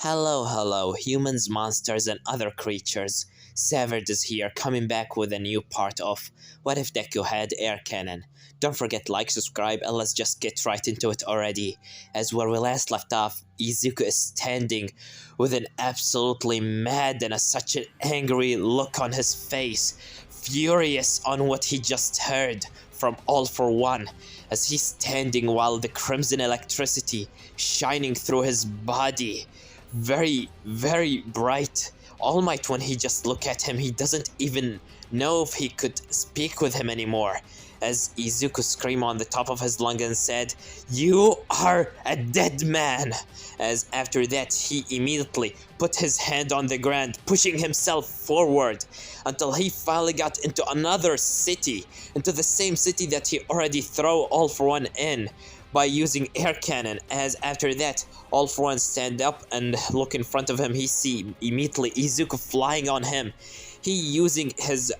Hello, humans, monsters, and other creatures. Savage is here, coming back with a new part of What If Deku Had Air Cannon. Don't forget like, subscribe, and let's just get right into it already. As where we last left off, Izuku is standing with an absolutely mad and such an angry look on his face, furious on what he just heard from All For One, as he's standing while the crimson electricity shining through his body. Very bright. All Might, when he just look at him, he doesn't even know if he could speak with him anymore. As Izuku screamed on the top of his lung and said, "You are a dead man!" As after that, he immediately put his hand on the ground, pushing himself forward until he finally got into another city, into the same city that he already threw All For One in by using air cannon. As after that, All For One stand up and look in front of him, he see immediately Izuku flying on him. He using his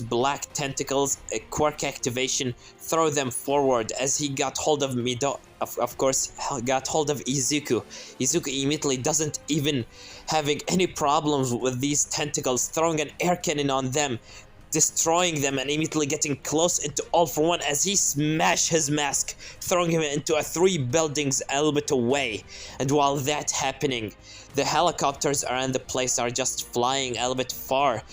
black tentacles, a quirk activation, throw them forward as he got hold of got hold of Izuku. Izuku immediately doesn't even having any problems with these tentacles, throwing an air cannon on them, destroying them, and immediately getting close into All For One as he smashed his mask, throwing him into a 3 buildings a little bit away. And while that's happening, the helicopters around the place are just flying a little bit far,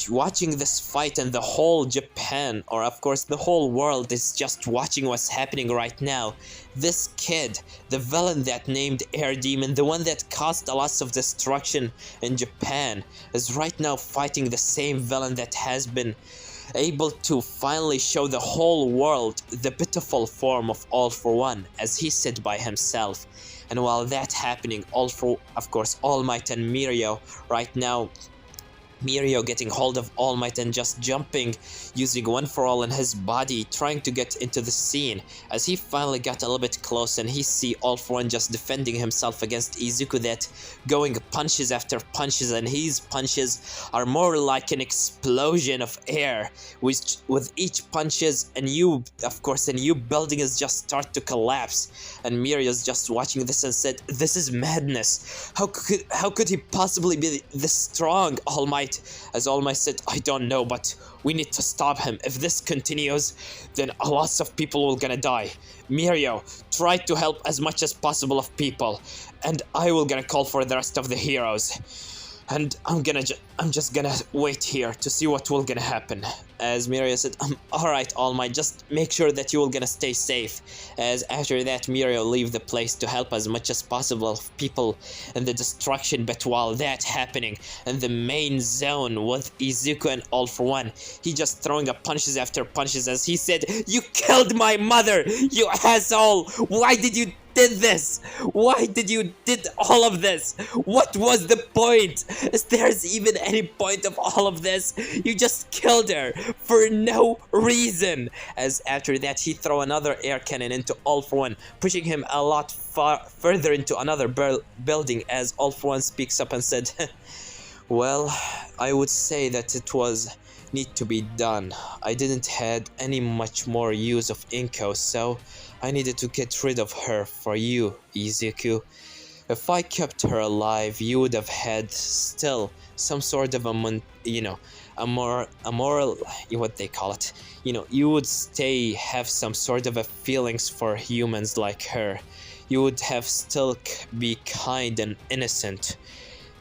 watching this fight, and the whole Japan, or of course the whole world, is just watching what's happening right now. This kid, the villain that named Air Demon, the one that caused a lot of destruction in Japan, is right now fighting the same villain that has been able to finally show the whole world the pitiful form of All For One, as he said by himself. And while that's happening, All Might and Mirio right now, Mirio getting hold of All Might and just jumping, using One For All in his body, trying to get into the scene. As he finally got a little bit close and he see All For One just defending himself against Izuku, that going punches after punches, and his punches are more like an explosion of air, which with each punches a new building is just start to collapse. And Mirio's just watching this and said, "This is madness. How could he possibly be this strong, All Might?" As All Might said, "I don't know, but we need to stop him. If this continues, then a lot of people will gonna die. Mirio, try to help as much as possible of people, and I will gonna call for the rest of the heroes. And I'm just gonna wait here to see what will gonna happen." As Mirio said, "Alright, All Might, just make sure that you will gonna stay safe." As after that, Mirio leave the place to help as much as possible of people in the destruction. But while that happening, in the main zone with Izuku and All For One, he just throwing up punches after punches as he said, "You killed my mother, you asshole! Why did you did this? Why did you did all of this? What was the point? Is there's even any point of all of this? You just killed her for no reason." As after that, he throw another air cannon into All For One, pushing him a lot further into another building. As All For One speaks up and said, "Well, I would say that it was need to be done. I didn't had any much more use of Inko, so I needed to get rid of her for you, Izuku. If I kept her alive, you would have had still some sort of a moral, what they call it. You would have some sort of a feelings for humans like her. You would have still be kind and innocent.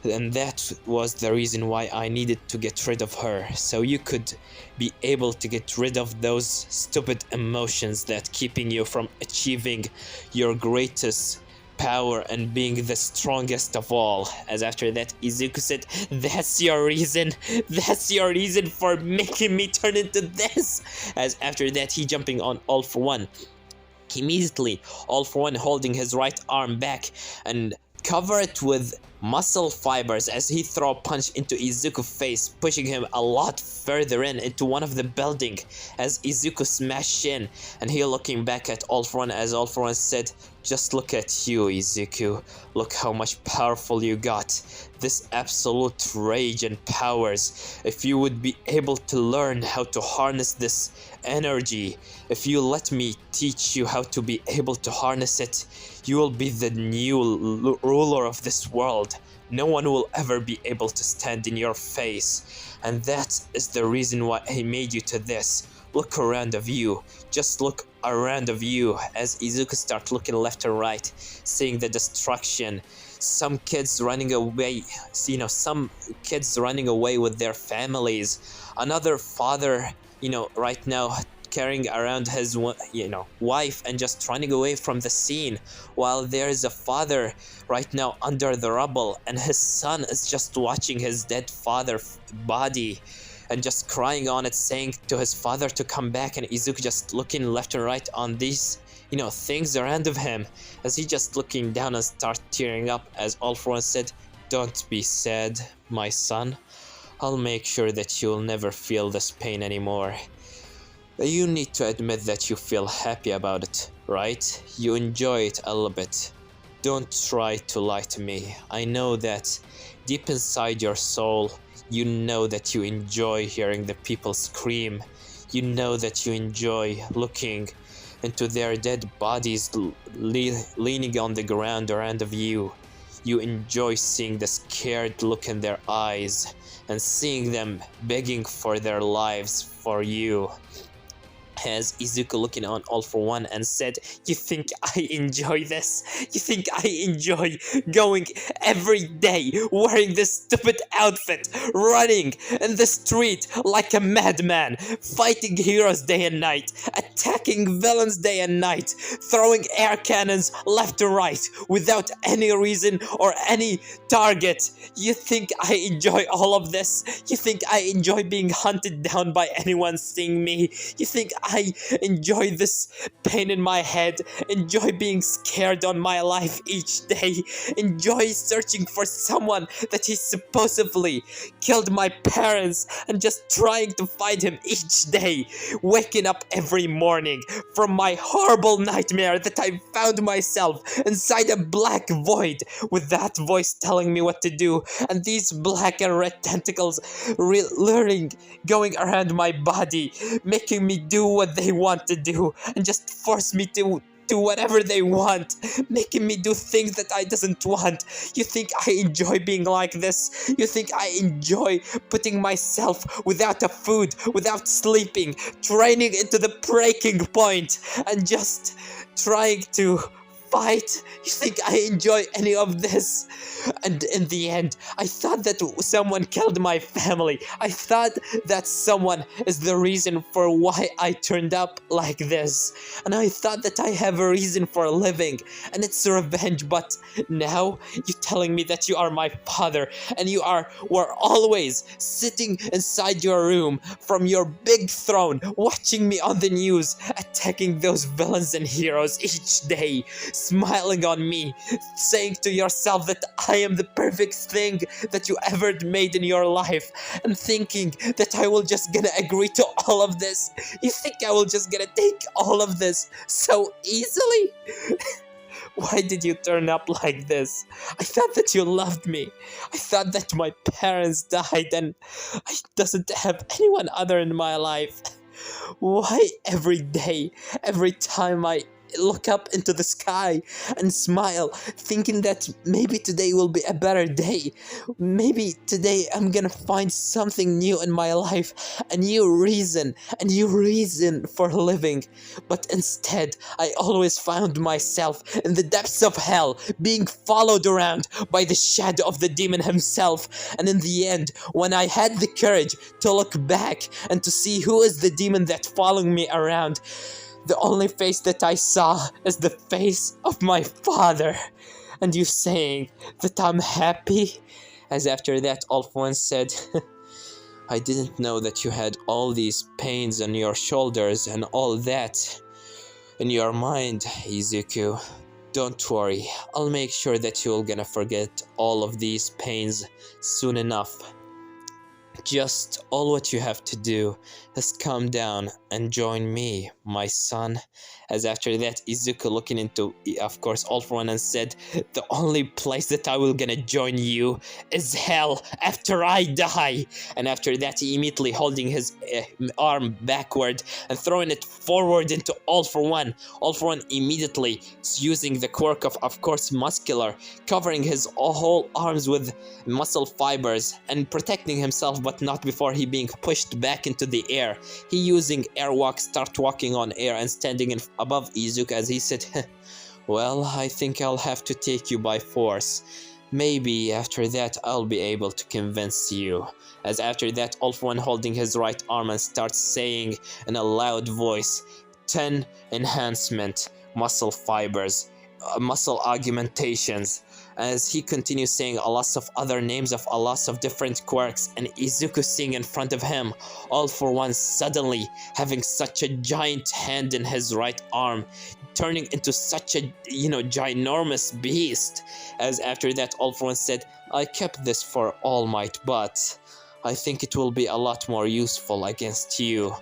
And that was the reason why I needed to get rid of her, so you could be able to get rid of those stupid emotions that keeping you from achieving your greatest power and being the strongest of all." As after that, Izuku said, "That's your reason? That's your reason for making me turn into this?" As after that, he jumping on All For One. Immediately, All For One holding his right arm back and cover it with muscle fibers as he throw a punch into Izuku's face, pushing him a lot further into one of the building as Izuku smashed in, and he looking back at All For One as All For One said, "Just look at you, Izuku. Look how much powerful you got. This absolute rage and powers. If you would be able to learn how to harness this energy, if you let me teach you how to be able to harness it, you will be the new ruler of this world. No one will ever be able to stand in your face. And that is the reason why I made you to this. Look around of you. Just look around of you," as Izuku starts looking left and right, seeing the destruction. Some kids running away, some kids running away with their families. Another father, right now carrying around his, wife and just running away from the scene, while there is a father right now under the rubble and his son is just watching his dead father's body and just crying on it, saying to his father to come back, and Izuku just looking left and right on these, things around of him, as he just looking down and start tearing up, as All For One said, "Don't be sad, my son. I'll make sure that you'll never feel this pain anymore. You need to admit that you feel happy about it, right? You enjoy it a little bit. Don't try to lie to me. I know that deep inside your soul, you know that you enjoy hearing the people scream. You know that you enjoy looking into their dead bodies leaning on the ground around of you. You enjoy seeing the scared look in their eyes and seeing them begging for their lives for you." As Izuku looking on All For One and said, "You think I enjoy this? You think I enjoy going every day wearing this stupid outfit, running in the street like a madman, fighting heroes day and night, attacking villains day and night, throwing air cannons left and right without any reason or any target? You think I enjoy all of this? You think I enjoy being hunted down by anyone seeing me? You think I enjoy this pain in my head, enjoy being scared on my life each day, enjoy searching for someone that he supposedly killed my parents and just trying to find him each day, waking up every morning from my horrible nightmare that I found myself inside a black void with that voice telling me what to do, and these black and red tentacles luring going around my body, making me do what they want to do and just force me to do whatever they want, making me do things that I doesn't want. You think I enjoy being like this? You think I enjoy putting myself without a food, without sleeping, training into the breaking point and just trying to fight? You think I enjoy any of this? And in the end, I thought that someone killed my family. I thought that someone is the reason for why I turned up like this. And I thought that I have a reason for living, and it's revenge. But now you're telling me that you are my father, and were always sitting inside your room from your big throne, watching me on the news, attacking those villains and heroes each day, smiling on me, saying to yourself that I am the perfect thing that you ever made in your life, and thinking that I will just gonna agree to all of this. You think I will just gonna take all of this so easily? Why did you turn up like this? I thought that you loved me. I thought that my parents died and I doesn't have anyone other in my life. Why every day, every time I look up into the sky and smile, thinking that maybe today will be a better day, maybe today I'm gonna find something new in my life, a new reason for living, but instead I always found myself in the depths of hell, being followed around by the shadow of the demon himself. And in the end, when I had the courage to look back and to see who is the demon that following me around, the only face that I saw is the face of my father. And you saying that I'm happy? As after that, All For One said, "I didn't know that you had all these pains on your shoulders and all that in your mind, Izuku. Don't worry, I'll make sure that you're gonna forget all of these pains soon enough. Just all what you have to do is calm down and join me, my son. As after that, Izuku looking into, of course, All For One and said, the only place that I will gonna join you is hell after I die. And after that, he immediately holding his arm backward and throwing it forward into All For One. All For One immediately using the quirk of course, muscular, covering his whole arms with muscle fibers and protecting himself, but not before he being pushed back into the air. He using airwalk, start walking on air and standing above Izuku as he said, well, I think I'll have to take you by force. Maybe after that I'll be able to convince you. As after that, All For One holding his right arm and starts saying in a loud voice, 10 enhancement, muscle fibers, muscle augmentations. As he continues saying a lot of other names of a lot of different quirks, and Izuku seeing in front of him, All For One suddenly having such a giant hand in his right arm, turning into such a, ginormous beast. As after that, All For One said, I kept this for All Might, but I think it will be a lot more useful against you.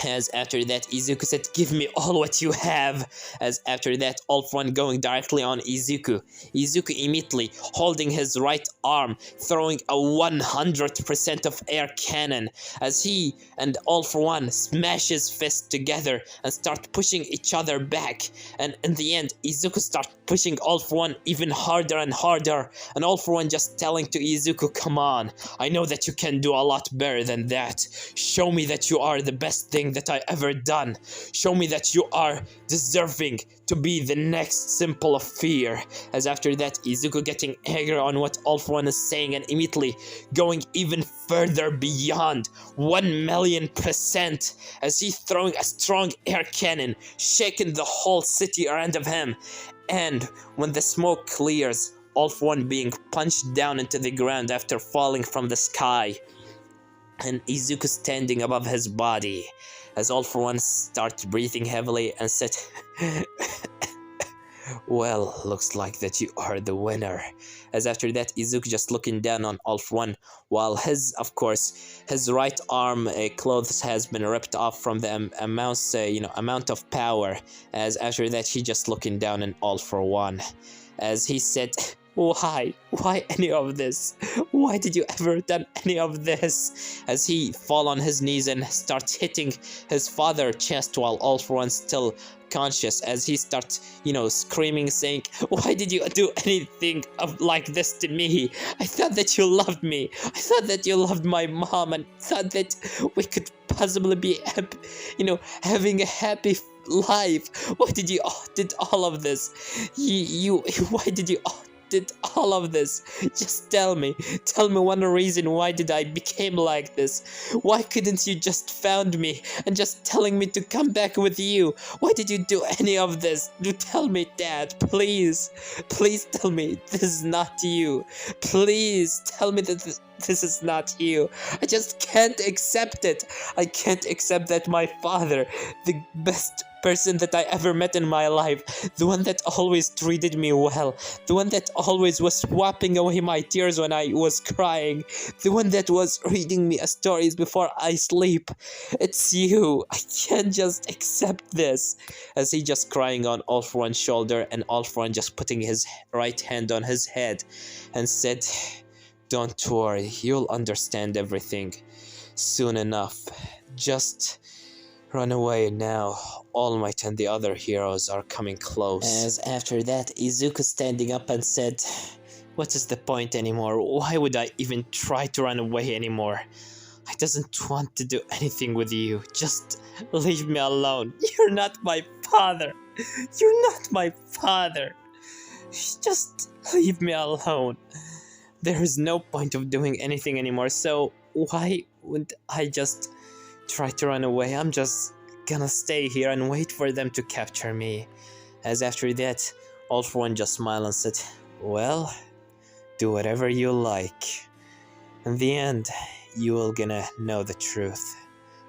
As after that, Izuku said, give me all what you have. As after that, All For One going directly on Izuku. Izuku immediately holding his right arm, throwing a 100% of air cannon. As he and All For One smash his fists together and start pushing each other back. And in the end, Izuku start pushing All For One even harder and harder. And All For One just telling to Izuku, come on, I know that you can do a lot better than that. Show me that you are the best thing that I ever done. Show me that you are deserving to be the next symbol of fear. As after that, Izuku getting angry on what All For One is saying and immediately going even further beyond 1,000,000% as he's throwing a strong air cannon, shaking the whole city around of him. And when the smoke clears, All For One being punched down into the ground after falling from the sky, and Izuku standing above his body. As All For One starts breathing heavily and said, well, looks like that you are the winner. As after that, Izuku just looking down on All For One, while his right arm clothes has been ripped off from the amount of power. As after that, he just looking down on All For One, as he said, why any of this? Why did you ever done any of this? As he fall on his knees and starts hitting his father's chest while All For One still conscious, as he starts, screaming, saying, why did you do anything like this to me? I thought that you loved me. I thought that you loved my mom and thought that we could possibly be, having a happy life. Why did you did all of this? Why did you did all of this? Just tell me one reason why did I became like this. Why couldn't you just found me and just telling me to come back with you? Why did you do any of this? Do tell me, Dad, please tell me this is not you. Please tell me that this is not you. I just can't accept it. I can't accept that my father, the best person that I ever met in my life, the one that always treated me well, the one that always was wiping away my tears when I was crying, the one that was reading me stories before I sleep. It's you. I can't just accept this. As he just crying on All For One's shoulder, and All For One just putting his right hand on his head and said, don't worry, you'll understand everything soon enough. Just run away now. All Might and the other heroes are coming close. As after that, Izuku standing up and said, what is the point anymore? Why would I even try to run away anymore? I doesn't want to do anything with you. Just leave me alone. You're not my father. You're not my father. Just leave me alone. There is no point of doing anything anymore, so why would I just try to run away? I'm just gonna stay here and wait for them to capture me. As after that, All For One just smiled and said, well, do whatever you like. In the end, you will gonna know the truth.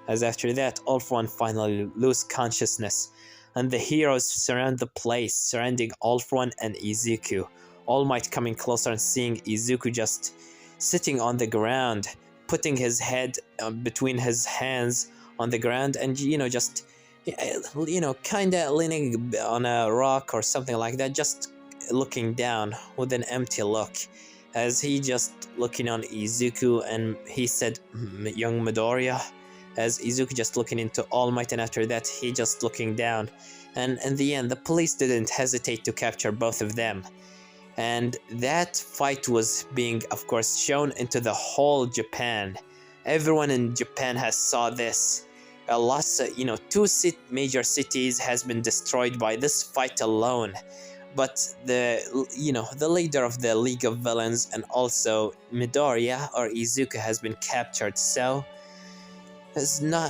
As after that, All For One finally lose consciousness and the heroes surround the place, surrounding All For One and Izuku. All Might coming closer and seeing Izuku just sitting on the ground, putting his head between his hands on the ground, and just kind of leaning on a rock or something like that, just looking down with an empty look, as he just looking on Izuku, and he said, young Midoriya, as Izuku just looking into All Might, and after that he just looking down. And in the end, the police didn't hesitate to capture both of them. And that fight was being, of course, shown into the whole Japan. Everyone in Japan has saw this. Lots of, two major cities has been destroyed by this fight alone. But the leader of the League of Villains and also Midoriya or Izuku has been captured. So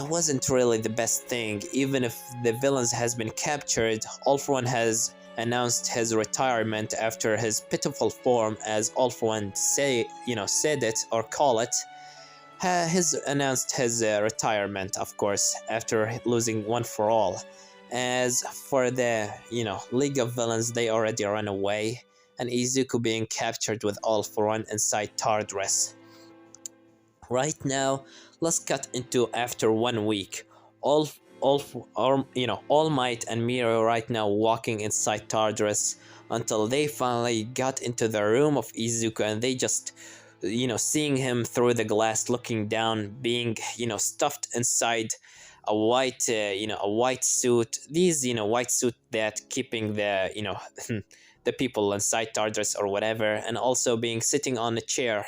wasn't really the best thing. Even if the villains has been captured, All For One has announced his retirement after his pitiful form, as All For One said it or call it. Has announced his retirement, of course, after losing One For All. As for the League of Villains, they already ran away, and Izuku being captured with All For One inside Tardress. Right now, let's cut into after 1 week. All Might and Miro right now walking inside Tardress until they finally got into the room of Izuku, and they just seeing him through the glass looking down, being stuffed inside a white suit. These white suit that keeping the the people inside Tardress or whatever, and also being sitting on a chair,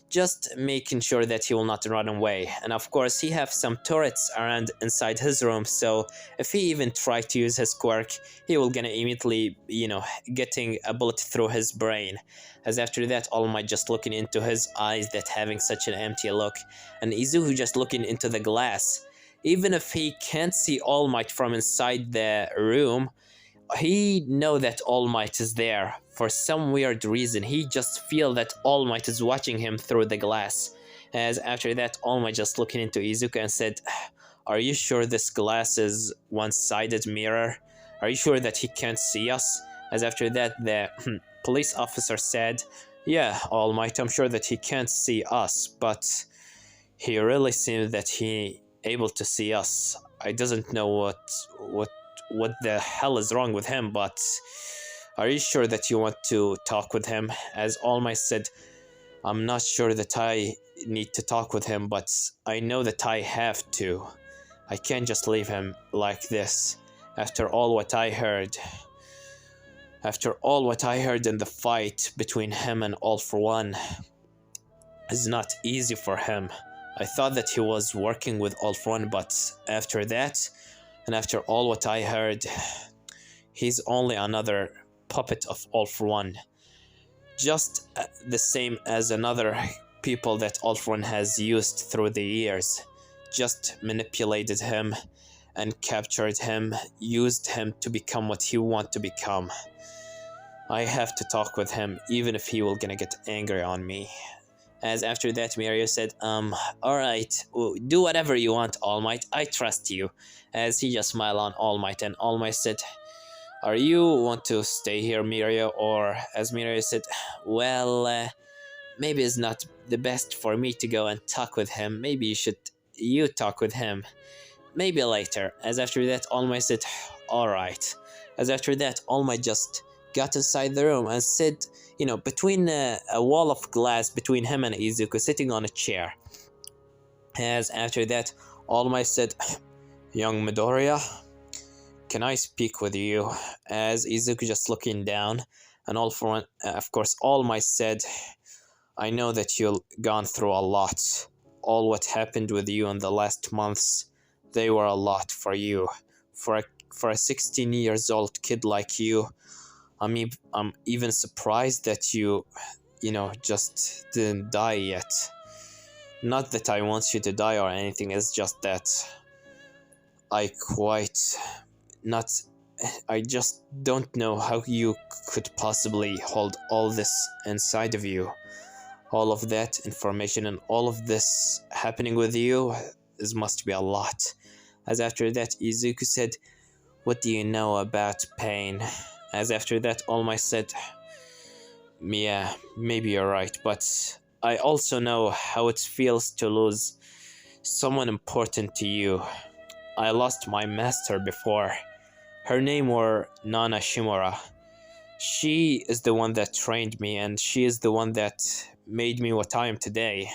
just making sure that he will not run away. And of course he have some turrets around inside his room, so if he even try to use his quirk, he will gonna immediately getting a bullet through his brain. As after that, All Might just looking into his eyes that having such an empty look, and Izuku just looking into the glass. Even if he can't see All Might from inside the room, he know that All Might is there. For some weird reason, he just feel that All Might is watching him through the glass. As after that, All Might just looking into Izuku and said, "Are you sure this glass is one-sided mirror? Are you sure that he can't see us?" As after that, the police officer said, "Yeah, All Might, I'm sure that he can't see us, but he really seems that he able to see us. I doesn't know what the hell is wrong with him, but are you sure that you want to talk with him?" As All Might said, "I'm not sure that I need to talk with him, but I know that I have to. I can't just leave him like this. After all what I heard in the fight between him and All For One, is not easy for him. I thought that he was working with All For One, but after that, and after all what I heard, he's only another puppet of All For One. Just the same as another people that All For One has used through the years. Just manipulated him and captured him, used him to become what he want to become. I have to talk with him, even if he will gonna get angry on me." As after that, Mirio said, "Alright, do whatever you want, All Might, I trust you." As he just smiled on All Might, and All Might said, "Are you want to stay here, Mirio?" Or as Mirio said, "Well, maybe it's not the best for me to go and talk with him. Maybe you talk with him. Maybe later." As after that, All Might said, "Alright." As after that, All Might just got inside the room and said, between a wall of glass between him and Izuku, sitting on a chair. As after that, All Might said, "Young Midoriya, can I speak with you?" As Izuku just looking down, and All For One, of course, All Might said, "I know that you've gone through a lot. All what happened with you in the last months, they were a lot for you. For a 16 years old kid like you, I'm even surprised that you just didn't die yet. Not that I want you to die or anything, it's just that I just don't know how you could possibly hold all this inside of you. All of that information and all of this happening with you, must be a lot." As after that, Izuku said, What do you know about pain? As after that, All Might said, yeah, maybe you're right, but I also know how it feels to lose someone important to you. I lost my master before. Her name were Nana Shimura. She is the one that trained me, and she is the one that made me what I am today.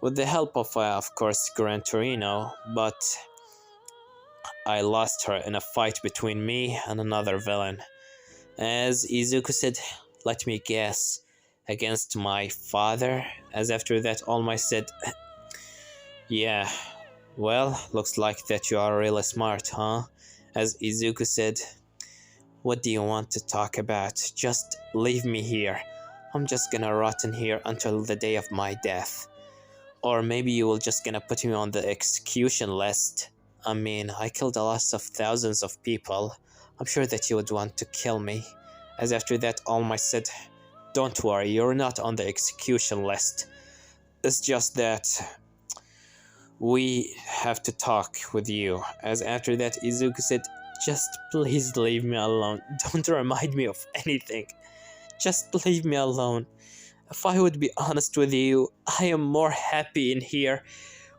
With the help of course, Gran Torino, but I lost her in a fight between me and another villain. As Izuku said, let me guess, against my father? As after that, All Might said, yeah, well, looks like that you are really smart, huh? As Izuku said, what do you want to talk about? Just leave me here. I'm just gonna rot in here until the day of my death. Or maybe you will just gonna put me on the execution list. I mean, I killed a lot of thousands of people. I'm sure that you would want to kill me. As after that, All Might said, don't worry, you're not on the execution list. It's just that we have to talk with you. As after that, Izuku said, just please leave me alone. Don't remind me of anything. Just leave me alone. If I would be honest with you, I am more happy in here,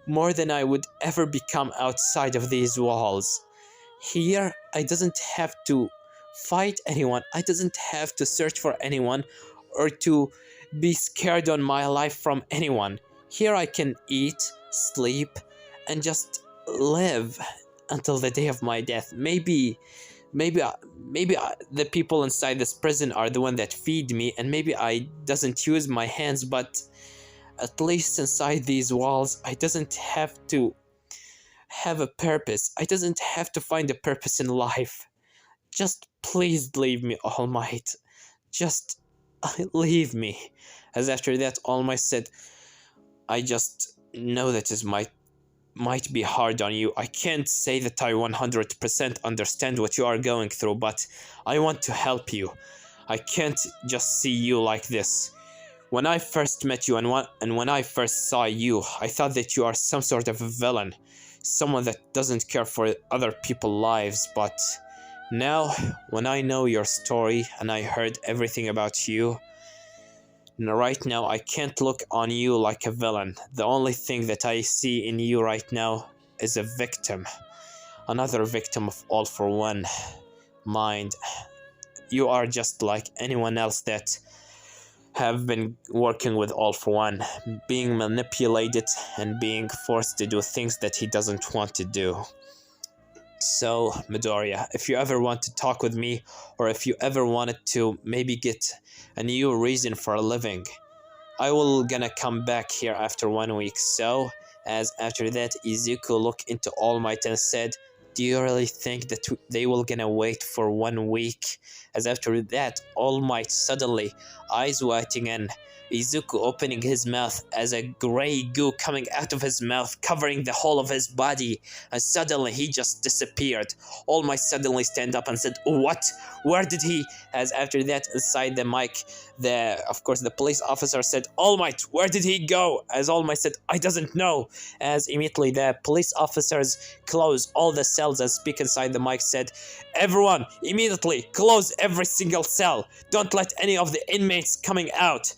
more than I would ever become outside of these walls. Here, I doesn't have to fight anyone. I doesn't have to search for anyone or to be scared on my life from anyone. Here I can eat, sleep, and just live until the day of my death. Maybe the people inside this prison are the one that feed me, and maybe I doesn't use my hands, but at least inside these walls I doesn't have to have a purpose. I doesn't have to find a purpose in life. Just please leave me, All Might. Just leave me. As after that, All Might said, I just know that it might be hard on you. I can't say that I 100% understand what you are going through, but I want to help you. I can't just see you like this. When I first met you and when I first saw you, I thought that you are some sort of a villain, someone that doesn't care for other people's lives, but now, when I know your story and I heard everything about you, right now I can't look on you like a villain. The only thing that I see in you right now is a victim. Another victim of All for One. Mind, you are just like anyone else that have been working with All for One, being manipulated and being forced to do things that he doesn't want to do. So, Midoriya, if you ever want to talk with me, or if you ever wanted to maybe get a new reason for living, I will gonna come back here after 1 week. So, as after that, Izuku looked into All Might and said, do you really think that they will gonna wait for 1 week? As after that, All Might suddenly, eyes waiting and Izuku opening his mouth as a grey goo coming out of his mouth, covering the whole of his body, and suddenly he just disappeared. All Might suddenly stand up and said, what? Where did he? As after that, inside the mic, of course the police officer said, All Might, where did he go? As All Might said, I doesn't know. As immediately the police officers close all the cells and speak inside the mic said, everyone, immediately close every single cell. Don't let any of the inmates coming out.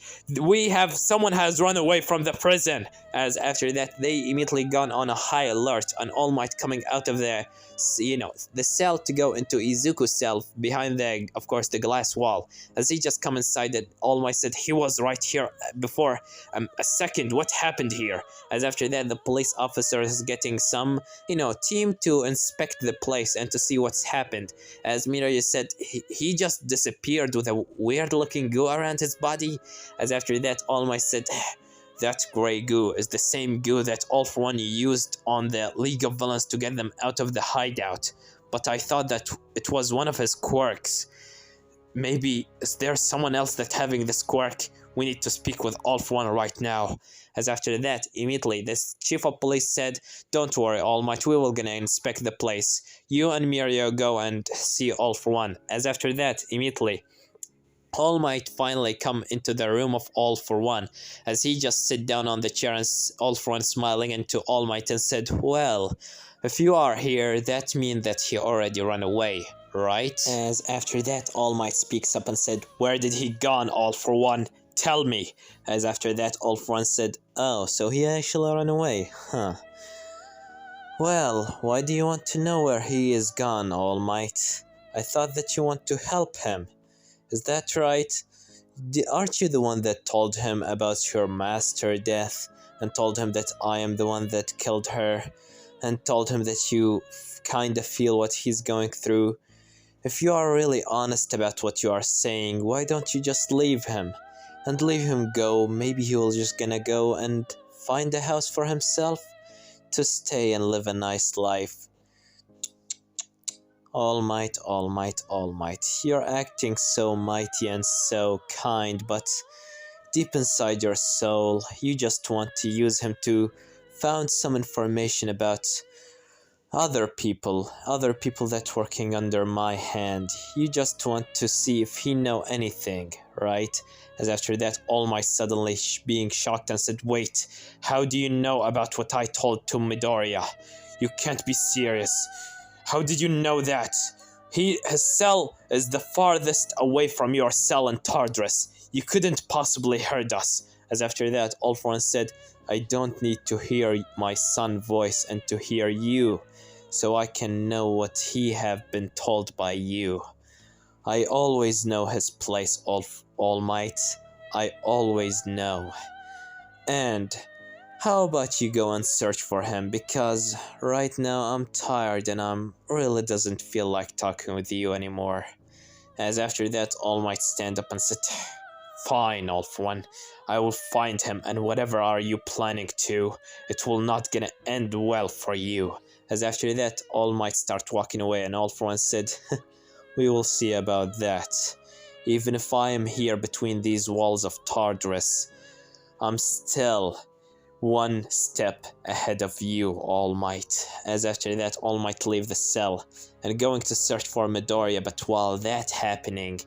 Someone has run away from the prison. As after that, they immediately gone on a high alert, and All Might coming out of the cell to go into Izuku's cell behind of course, the glass wall. As he just come inside it, All Might said, he was right here before a second. What happened here? As after that, the police officer is getting some, team to inspect the place and to see what's happened. As Mirai said, he just disappeared with a weird looking goo around his body. As after that, All Might said, that grey goo is the same goo that All for One used on the League of Villains to get them out of the hideout. But I thought that it was one of his quirks. Maybe is there someone else that having this quirk? We need to speak with All for One right now. As after that, immediately, this chief of police said, don't worry, All Might, we will gonna inspect the place. You and Mirio go and see All for One. As after that, immediately, All Might finally come into the room of All for One, as he just sit down on the chair and All for One smiling into All Might and said, "Well, if you are here, that means that he already ran away, right?" As after that, All Might speaks up and said, "Where did he gone, All for One? Tell me." As after that, All for One said, "Oh, so he actually ran away, huh? Well, why do you want to know where he is gone, All Might? I thought that you want to help him. Is that right? Aren't you the one that told him about your master death, and told him that I am the one that killed her, and told him that you kind of feel what he's going through? If you are really honest about what you are saying, why don't you just leave him? And leave him go. Maybe he will just gonna go and find a house for himself to stay and live a nice life." All Might, All Might, All Might, you're acting so mighty and so kind, but deep inside your soul, you just want to use him to find some information about other people that working under my hand. You just want to see if he know anything, right? As after that, All Might suddenly being shocked and said, "Wait, how do you know about what I told to Midoriya? You can't be serious. How did you know that? His cell is the farthest away from your cell in Tardris. You couldn't possibly hurt us." As after that, All for One said, "I don't need to hear my son's voice and to hear you, so I can know what he have been told by you. I always know his place, All Might. I always know. And how about you go and search for him, because right now I'm tired and I'm really doesn't feel like talking with you anymore." As after that, All Might stand up and said, "Fine, All for One. I will find him, and whatever are you planning to, it will not gonna end well for you." As after that, All Might start walking away, and All for One said, "We will see about that. Even if I am here between these walls of Tardris, I'm still one step ahead of you, All Might." As after that, All Might leave the cell and going to search for Midoriya, but while that happening,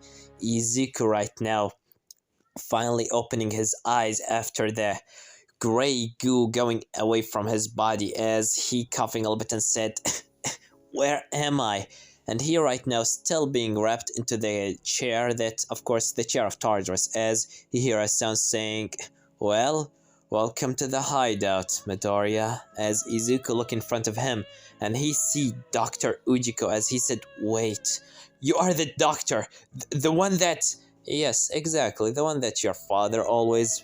Izuku right now finally opening his eyes after the gray goo going away from his body, as he coughing a little bit and said, "Where am I?" And he right now still being wrapped into the chair that, of course, the chair of Tardris, as he hear a sound saying, "Well, welcome to the hideout, Midoriya." As Izuku look in front of him, and he see Dr. Ujiko, as he said, "Wait, you are the doctor, the one that..." "Yes, exactly, the one that your father always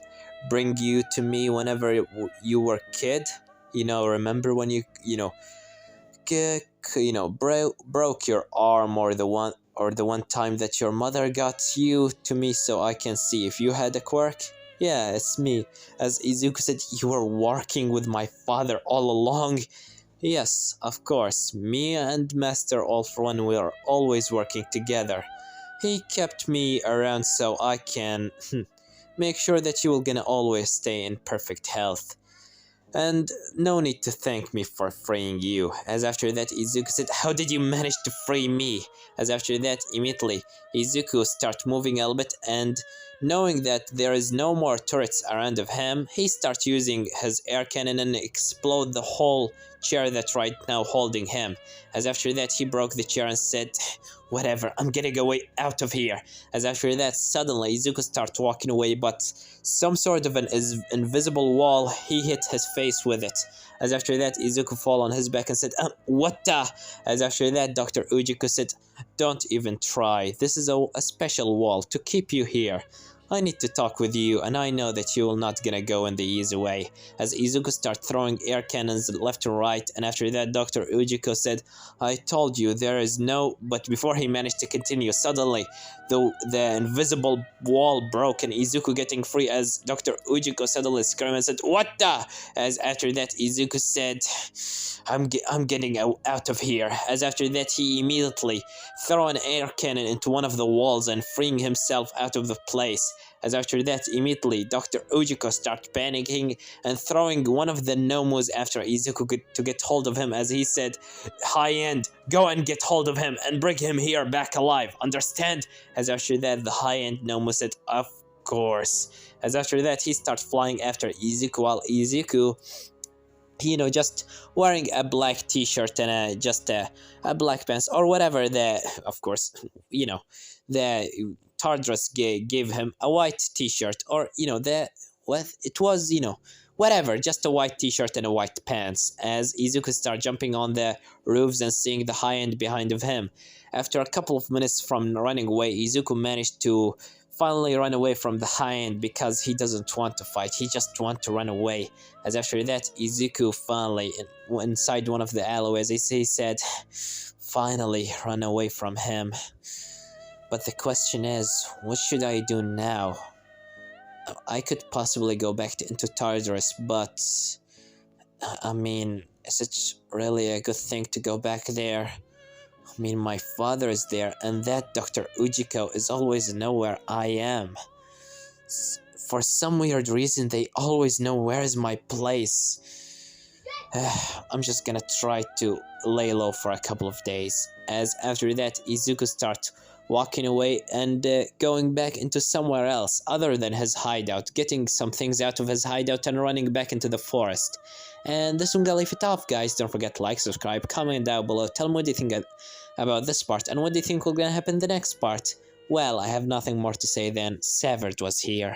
bring you to me whenever you were kid. Remember when you broke your arm, or the one time that your mother got you to me so I can see if you had a quirk? Yeah, it's me." As Izuku said, "You were working with my father all along?" "Yes, of course. Me and Master All for One were always working together. He kept me around so I can make sure that you will gonna always stay in perfect health. And no need to thank me for freeing you." As after that, Izuku said, "How did you manage to free me?" As after that, immediately, Izuku start moving a little bit, and knowing that there is no more turrets around of him, he starts using his air cannon and explode the whole chair that right now holding him. As after that, he broke the chair and said, "Whatever, I'm getting away out of here." As after that, suddenly Izuku starts walking away, but some sort of an invisible wall, he hit his face with it. As after that, Izuku fall on his back and said, "What the?" As after that, Dr. Ujiko said, "Don't even try. This is a special wall to keep you here. I need to talk with you, and I know that you will not gonna go in the easy way." As Izuku started throwing air cannons left and right, and after that Dr. Ujiko said, "I told you there is no..." But before he managed to continue, suddenly the invisible wall broke and Izuku getting free, as Dr. Ujiko suddenly screamed and said, "What the?" As after that Izuku said, I'm getting out of here." As after that, he immediately threw an air cannon into one of the walls and freeing himself out of the place. As after that, immediately Dr. Ujiko starts panicking and throwing one of the nomos after Izuku to get hold of him, as he said, "High End, go and get hold of him and bring him here back alive, understand?" As after that, the High End Nomo said, "Of course." As after that, he starts flying after Izuku, while Izuku, just wearing a black t-shirt and a black pants or whatever, of course, the Tardras gave him a white t-shirt, or what it was, whatever, just a white t-shirt and a white pants, as Izuku started jumping on the roofs and seeing the High End behind of him. After a couple of minutes from running away, Izuku managed to finally run away from the High End because he doesn't want to fight, he just wants to run away. As after that, Izuku finally, inside one of the alleyways, he said, "Finally run away from him. But the question is, what should I do now? I could possibly go back into Tartarus, but I mean, is it really a good thing to go back there? I mean, my father is there, and that Dr. Ujiko is always know where I am. For some weird reason, they always know where is my place. I'm just gonna try to lay low for a couple of days." As after that, Izuku starts walking away and going back into somewhere else other than his hideout, getting some things out of his hideout and running back into the forest. And this one gonna leave it off, guys. Don't forget to like, subscribe, comment down below, tell me what you think about this part and what do you think will gonna happen in the next part. Well, I have nothing more to say than Severed was here.